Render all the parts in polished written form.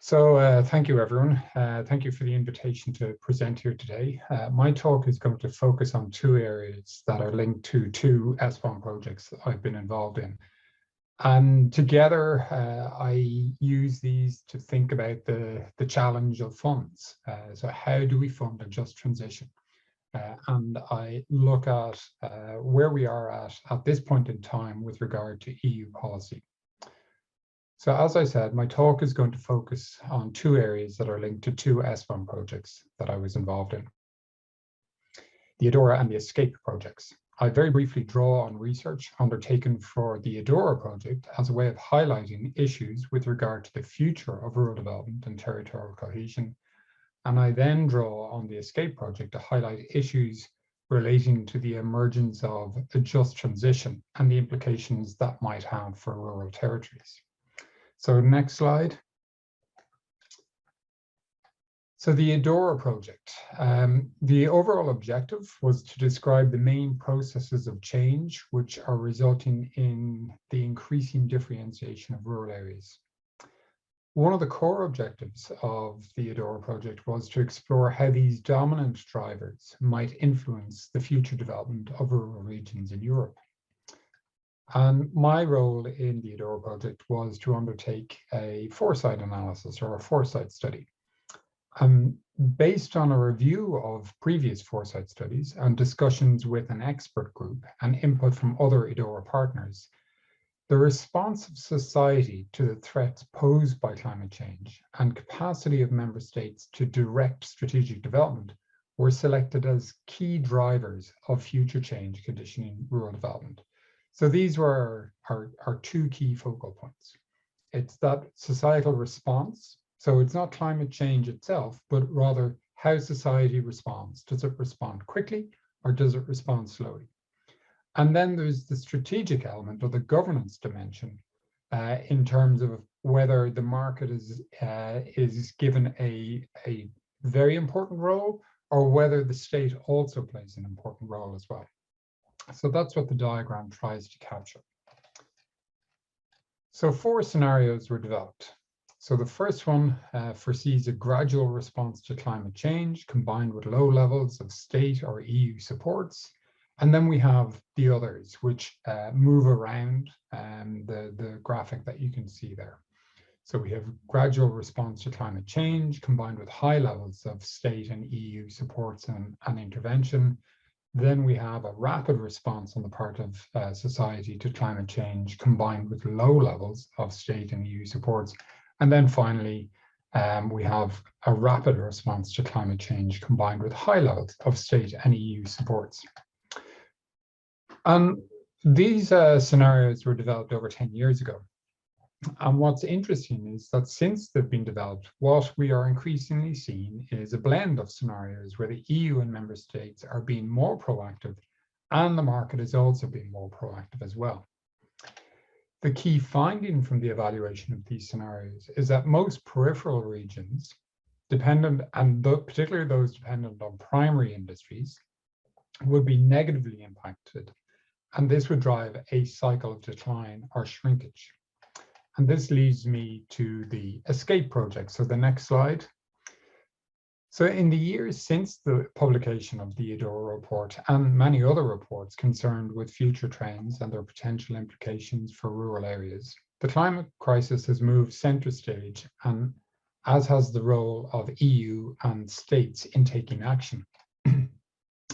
Thank you, everyone. Thank you for the invitation to present here today. My talk is going to focus on two areas that are linked to two ESPON projects that I've been involved in. And together, I use these to think about the challenge of funds. So how do we fund a just transition? And I look at where we are at this point in time with regard to EU policy. So as I said, my talk is going to focus on two areas that are linked to two ESPON projects that I was involved in, the EDORA and the ESCAPE projects. I very briefly draw on research undertaken for the EDORA project as a way of highlighting issues with regard to the future of rural development and territorial cohesion. And I then draw on the ESCAPE project to highlight issues relating to the emergence of a just transition and the implications that might have for rural territories. So next slide. So the EDORA project, the overall objective was to describe the main processes of change which are resulting in the increasing differentiation of rural areas. One of the core objectives of the EDORA project was to explore how these dominant drivers might influence the future development of rural regions in Europe. And my role in the EDORA project was to undertake a foresight analysis or a foresight study. Based on a review of previous foresight studies and discussions with an expert group and input from other EDORA partners, the response of society to the threats posed by climate change and capacity of member states to direct strategic development were selected as key drivers of future change conditioning rural development. So these were our two key focal points. It's that societal response. So it's not climate change itself, but rather how society responds. Does it respond quickly or does it respond slowly? And then there's the strategic element or the governance dimension in terms of whether the market is given a very important role or whether the state also plays an important role as well. So that's what the diagram tries to capture. So 4 scenarios were developed. So the first one foresees a gradual response to climate change combined with low levels of state or EU supports. And then we have the others, which move around the graphic that you can see there. So we have gradual response to climate change combined with high levels of state and EU supports and intervention. Then we have a rapid response on the part of society to climate change combined with low levels of state and EU supports. And then finally, we have a rapid response to climate change combined with high levels of state and EU supports. These scenarios were developed over 10 years ago. And what's interesting is that since they've been developed, what we are increasingly seeing is a blend of scenarios where the EU and member states are being more proactive and the market is also being more proactive as well. The key finding from the evaluation of these scenarios is that most peripheral regions, particularly those dependent on primary industries, would be negatively impacted, and this would drive a cycle of decline or shrinkage. And this leads me to the ESCAPE project. So the next slide. So in the years since the publication of the EDORA report and many other reports concerned with future trends and their potential implications for rural areas, the climate crisis has moved center stage, and as has the role of EU and states in taking action.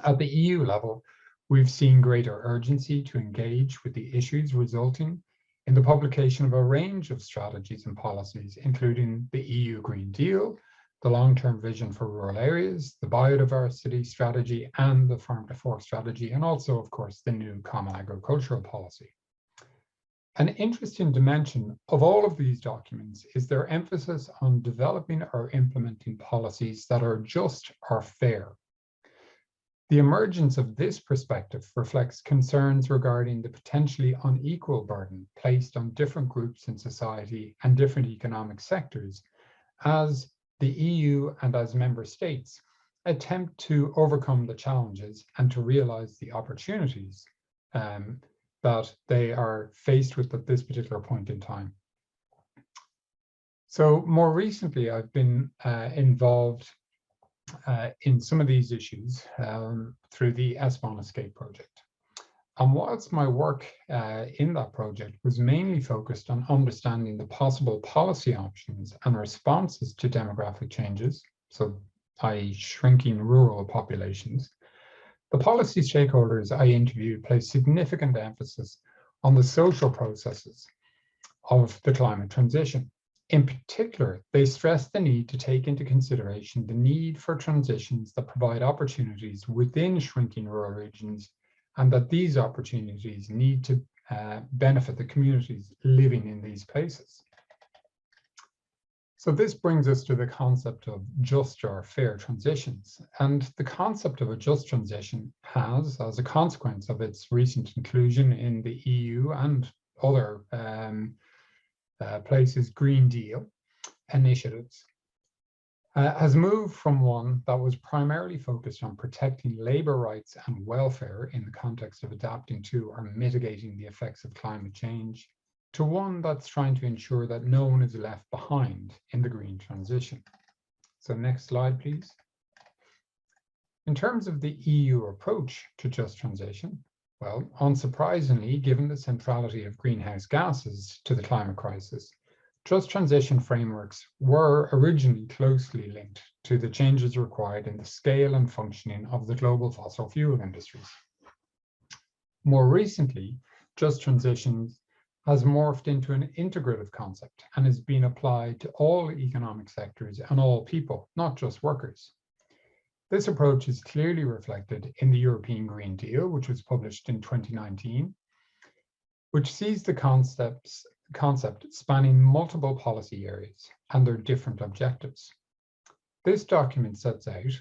At the EU level, we've seen greater urgency to engage with the issues resulting in the publication of a range of strategies and policies, including the EU Green Deal, the long-term vision for rural areas, the biodiversity strategy, and the farm to fork strategy, and also, of course, the new common agricultural policy. An interesting dimension of all of these documents is their emphasis on developing or implementing policies that are just or fair. The emergence of this perspective reflects concerns regarding the potentially unequal burden placed on different groups in society and different economic sectors as the EU and as member states attempt to overcome the challenges and to realize the opportunities that they are faced with at this particular point in time. So more recently, I've been involved in some of these issues through the ESPON Escape project. And whilst my work in that project was mainly focused on understanding the possible policy options and responses to demographic changes, so i.e. shrinking rural populations, the policy stakeholders I interviewed placed significant emphasis on the social processes of the climate transition. In particular, they stressed the need to take into consideration the need for transitions that provide opportunities within shrinking rural regions, and that these opportunities need to benefit the communities living in these places. So this brings us to the concept of just or fair transitions. And the concept of a just transition has, as a consequence of its recent inclusion in the EU and other places' Green Deal initiatives, has moved from one that was primarily focused on protecting labor rights and welfare in the context of adapting to or mitigating the effects of climate change, to one that's trying to ensure that no one is left behind in the green transition. So next slide, please. In terms of the EU approach to just transition, well, unsurprisingly, given the centrality of greenhouse gases to the climate crisis, just transition frameworks were originally closely linked to the changes required in the scale and functioning of the global fossil fuel industries. More recently, just transition has morphed into an integrative concept and is being applied to all economic sectors and all people, not just workers. This approach is clearly reflected in the European Green Deal, which was published in 2019, which sees the concept spanning multiple policy areas and their different objectives. This document sets out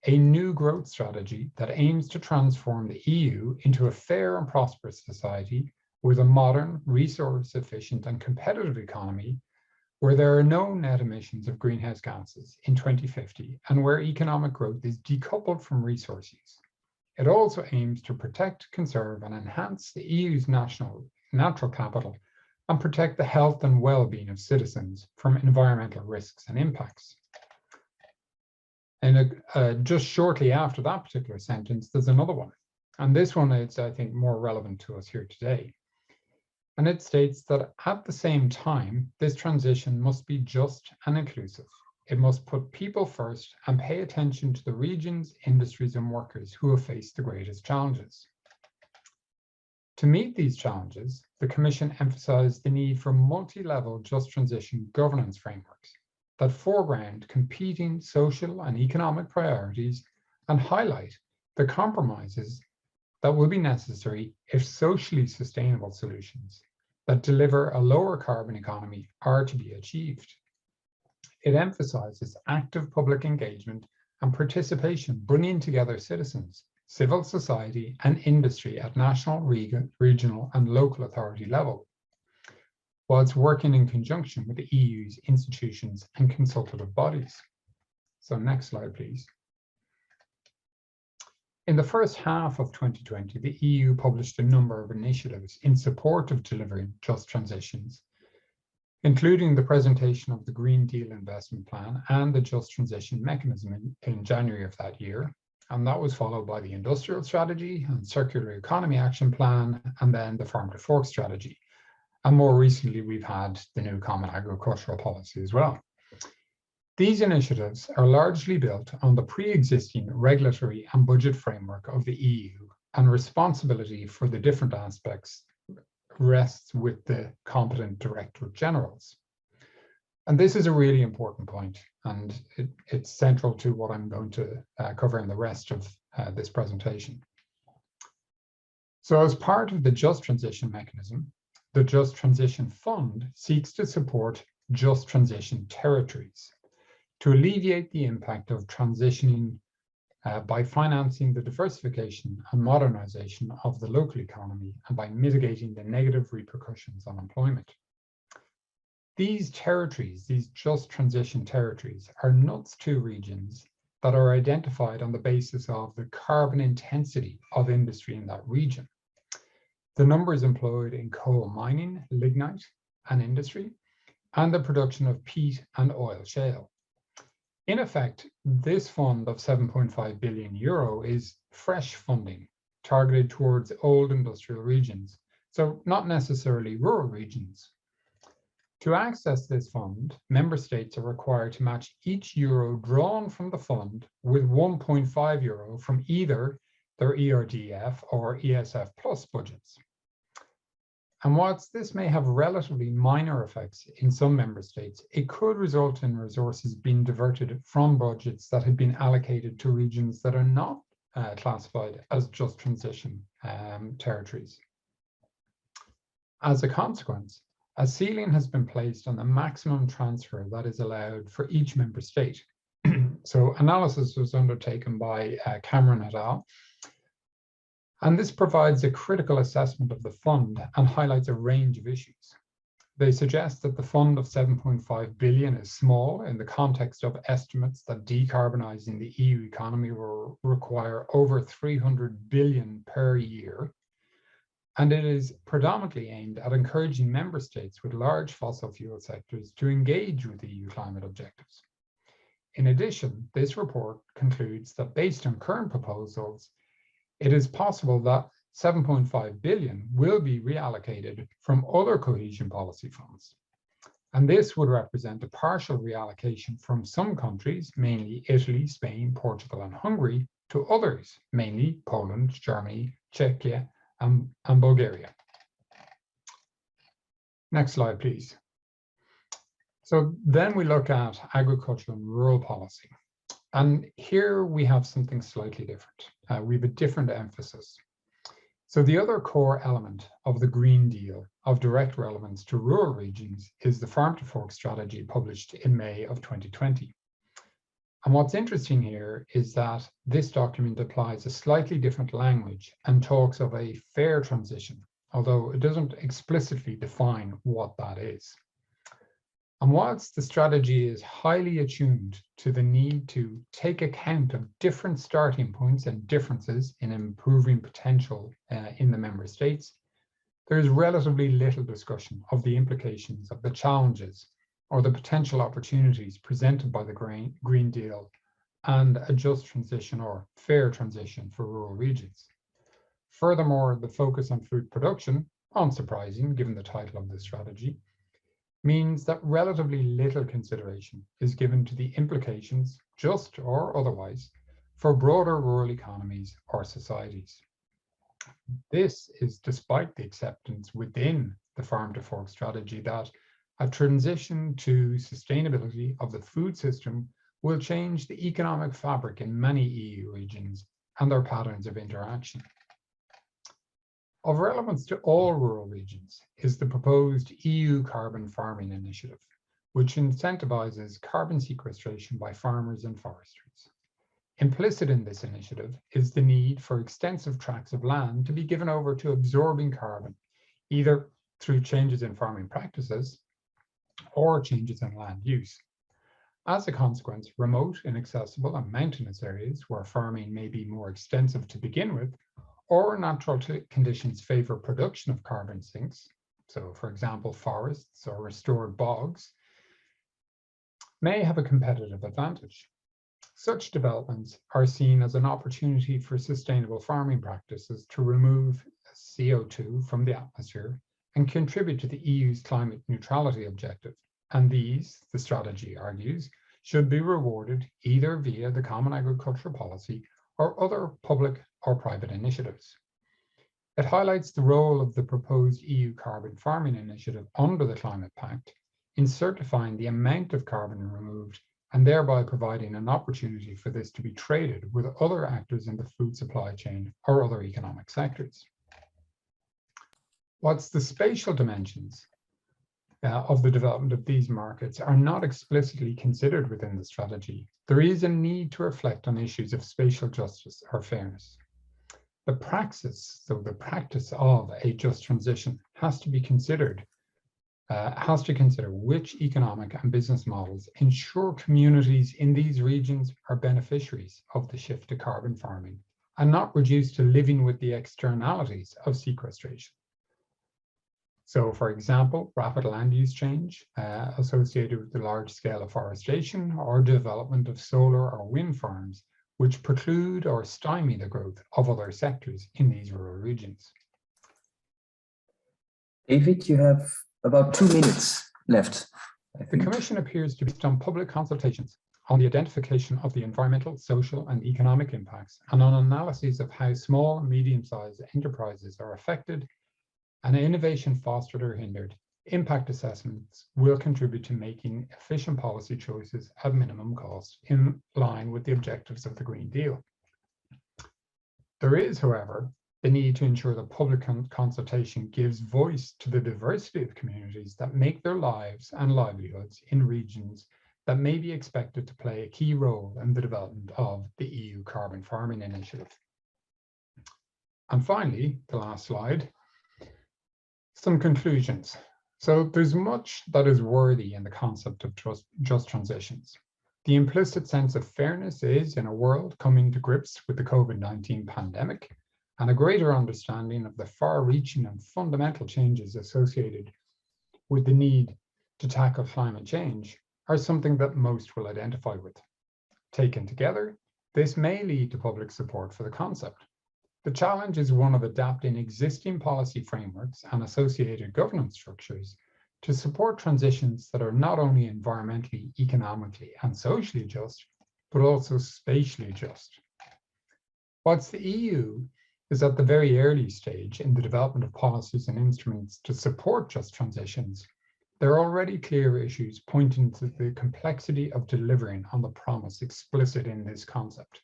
a new growth strategy that aims to transform the EU into a fair and prosperous society with a modern, resource-efficient and competitive economy where there are no net emissions of greenhouse gases in 2050 and where economic growth is decoupled from resource use. It also aims to protect, conserve and enhance the EU's natural capital and protect the health and well-being of citizens from environmental risks and impacts. And just shortly after that particular sentence, there's another one. And this one is, I think, more relevant to us here today. And it states that at the same time, this transition must be just and inclusive. It must put people first and pay attention to the regions, industries, and workers who have faced the greatest challenges. To meet these challenges, the Commission emphasized the need for multi-level just transition governance frameworks that foreground competing social and economic priorities and highlight the compromises that will be necessary if socially sustainable solutions that deliver a lower carbon economy are to be achieved. It emphasizes active public engagement and participation, bringing together citizens, civil society, and industry at national, regional, and local authority level, whilst working in conjunction with the EU's institutions and consultative bodies. So next slide, please. In the first half of 2020, the EU published a number of initiatives in support of delivering just transitions, including the presentation of the Green Deal Investment Plan and the Just Transition Mechanism in January of that year. And that was followed by the Industrial Strategy and Circular Economy Action Plan, and then the Farm to Fork Strategy. And more recently, we've had the new Common Agricultural Policy as well. These initiatives are largely built on the pre-existing regulatory and budget framework of the EU, and responsibility for the different aspects rests with the competent Directorate Generals. And this is a really important point, and it's central to what I'm going to cover in the rest of this presentation. So as part of the Just Transition Mechanism, the Just Transition Fund seeks to support just transition territories to alleviate the impact of transitioning by financing the diversification and modernization of the local economy and by mitigating the negative repercussions on employment. These territories, these just transition territories, are NUTS2 regions that are identified on the basis of the carbon intensity of industry in that region. The numbers employed in coal mining, lignite, and industry, and the production of peat and oil shale. In effect, this fund of €7.5 billion is fresh funding targeted towards old industrial regions, so not necessarily rural regions. To access this fund, member states are required to match each euro drawn from the fund with €1.5 from either their ERDF or ESF Plus budgets. And whilst this may have relatively minor effects in some member states, it could result in resources being diverted from budgets that had been allocated to regions that are not classified as just transition territories. As a consequence, a ceiling has been placed on the maximum transfer that is allowed for each member state. So analysis was undertaken by Cameron et al. And this provides a critical assessment of the fund and highlights a range of issues. They suggest that the fund of €7.5 billion is small in the context of estimates that decarbonising the EU economy will require over €300 billion per year. And it is predominantly aimed at encouraging member states with large fossil fuel sectors to engage with EU climate objectives. In addition, this report concludes that based on current proposals, it is possible that €7.5 billion will be reallocated from other cohesion policy funds. And this would represent a partial reallocation from some countries, mainly Italy, Spain, Portugal, and Hungary, to others, mainly Poland, Germany, Czechia, and Bulgaria. Next slide, please. So then we look at agriculture and rural policy. And here we have something slightly different. We have a different emphasis. So the other core element of the Green Deal of direct relevance to rural regions is the Farm to Fork strategy published in May of 2020. And what's interesting here is that this document applies a slightly different language and talks of a fair transition, although it doesn't explicitly define what that is. And whilst the strategy is highly attuned to the need to take account of different starting points and differences in improving potential in the member states, there is relatively little discussion of the implications of the challenges or the potential opportunities presented by the Green Deal and a just transition or fair transition for rural regions. Furthermore, the focus on food production, unsurprising given the title of the strategy, means that relatively little consideration is given to the implications, just or otherwise, for broader rural economies or societies. This is despite the acceptance within the Farm to Fork strategy that a transition to sustainability of the food system will change the economic fabric in many EU regions and their patterns of interaction. Of relevance to all rural regions is the proposed EU carbon farming initiative, which incentivizes carbon sequestration by farmers and foresters. Implicit in this initiative is the need for extensive tracts of land to be given over to absorbing carbon, either through changes in farming practices or changes in land use. As a consequence, remote, inaccessible, and mountainous areas where farming may be more extensive to begin with, or natural conditions favor production of carbon sinks, so for example, forests or restored bogs, may have a competitive advantage. Such developments are seen as an opportunity for sustainable farming practices to remove CO2 from the atmosphere and contribute to the EU's climate neutrality objective. And these, the strategy argues, should be rewarded either via the Common Agricultural Policy or other public or private initiatives. It highlights the role of the proposed EU carbon farming initiative under the Climate Pact in certifying the amount of carbon removed and thereby providing an opportunity for this to be traded with other actors in the food supply chain or other economic sectors. Whilst the spatial dimensions of the development of these markets are not explicitly considered within the strategy, there is a need to reflect on issues of spatial justice or fairness. The practice of a just transition has to consider which economic and business models ensure communities in these regions are beneficiaries of the shift to carbon farming and not reduced to living with the externalities of sequestration. So, for example, rapid land use change associated with the large scale of afforestation or development of solar or wind farms, which preclude or stymie the growth of other sectors in these rural regions. David, you have about 2 minutes left. The Commission appears to be based on public consultations on the identification of the environmental, social, and economic impacts, and on analyses of how small and medium-sized enterprises are affected and innovation fostered or hindered. Impact assessments will contribute to making efficient policy choices at minimum cost in line with the objectives of the Green Deal. There is, however, the need to ensure that public consultation gives voice to the diversity of communities that make their lives and livelihoods in regions that may be expected to play a key role in the development of the EU Carbon Farming Initiative. And finally, the last slide, some conclusions. So there's much that is worthy in the concept of just transitions. The implicit sense of fairness is, in a world coming to grips with the COVID-19 pandemic, and a greater understanding of the far-reaching and fundamental changes associated with the need to tackle climate change, are something that most will identify with. Taken together, this may lead to public support for the concept. The challenge is one of adapting existing policy frameworks and associated governance structures to support transitions that are not only environmentally, economically, and socially just, but also spatially just. Whilst the EU is at the very early stage in the development of policies and instruments to support just transitions, there are already clear issues pointing to the complexity of delivering on the promise explicit in this concept.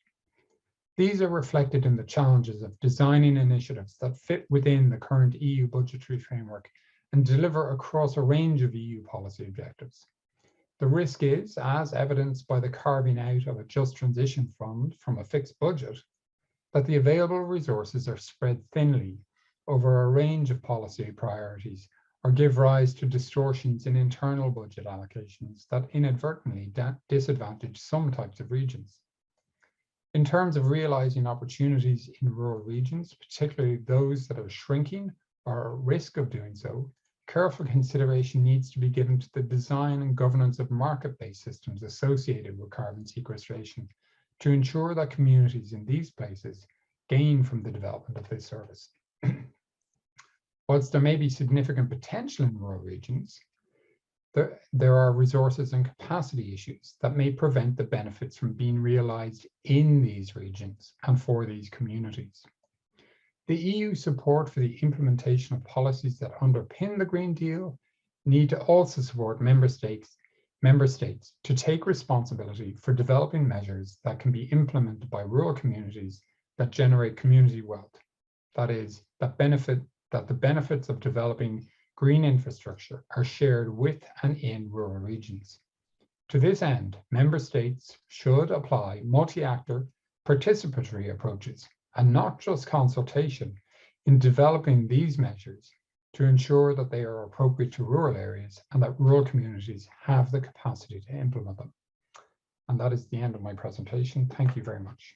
These are reflected in the challenges of designing initiatives that fit within the current EU budgetary framework and deliver across a range of EU policy objectives. The risk is, as evidenced by the carving out of a Just Transition Fund from a fixed budget, that the available resources are spread thinly over a range of policy priorities or give rise to distortions in internal budget allocations that inadvertently disadvantage some types of regions. In terms of realizing opportunities in rural regions, particularly those that are shrinking or at risk of doing so, careful consideration needs to be given to the design and governance of market-based systems associated with carbon sequestration to ensure that communities in these places gain from the development of this service. Whilst there may be significant potential in rural regions, there are resources and capacity issues that may prevent the benefits from being realized in these regions and for these communities. The EU support for the implementation of policies that underpin the Green Deal need to also support member states to take responsibility for developing measures that can be implemented by rural communities that generate community wealth. That is, that the benefits of developing green infrastructure are shared with and in rural regions. To this end, member states should apply multi-actor participatory approaches and not just consultation in developing these measures to ensure that they are appropriate to rural areas and that rural communities have the capacity to implement them. And that is the end of my presentation. Thank you very much.